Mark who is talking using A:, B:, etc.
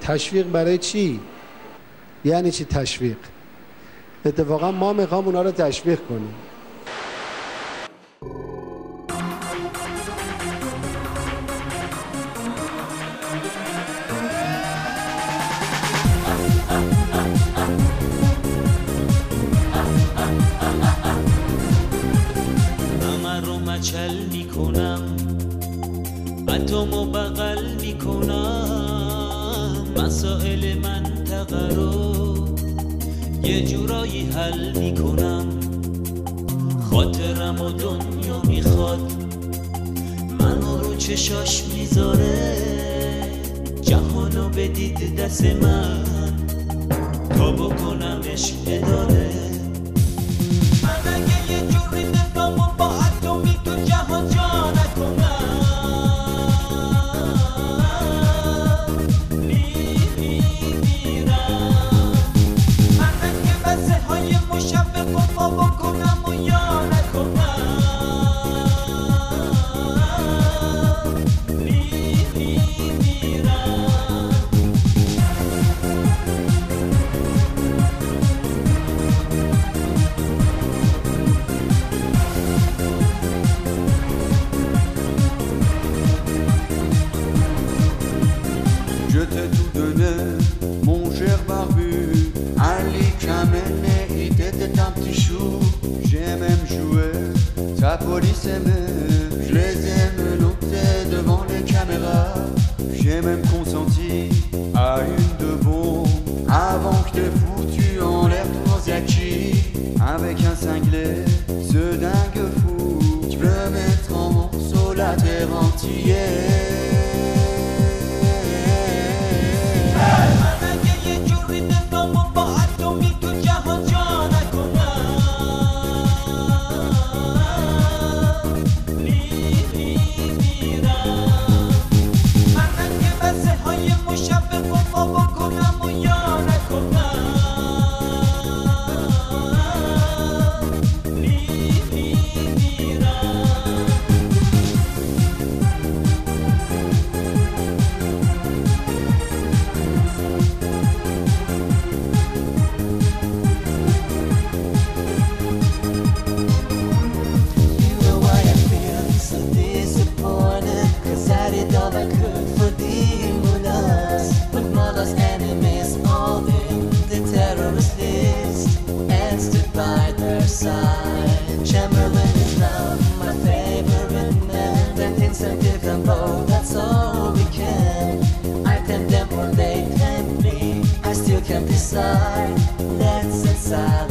A: تشویق برای چی؟ یعنی چی تشویق؟ اتفاقا ما میخوام اونا رو تشویق کنیم.
B: مچل میکنم اتمو بغل میکنم مسائل منطقه رو یه جورایی حل میکنم خاطرم و دنیا میخواد منو رو چشاش میذاره جهانو بدید دست من تا بکنمش اداره من اگه یه جوری نفامو با اتمی تو جهان جا نکنم میمیرم من اگه بسه های مشبه وفا بکنم و یا نکنم میمیرم
C: Je t'ai tout donné, mon cher barbu. Ali Kamene, il était un petit chou. J'ai même joué, ta police aimait. Je les ai menottés devant les caméras. J'ai même consenti à une de bon. Avant que t'aies foutu en l'air ton Yaki. Avec un cinglé, ce dingue fou. Tu peux mettre en morceaux la terre entière.
B: Chamberlain is now my favorite man. That incentive and bow, that's all we can. I tempt them or they tempt me. I still can't decide. Let's inside.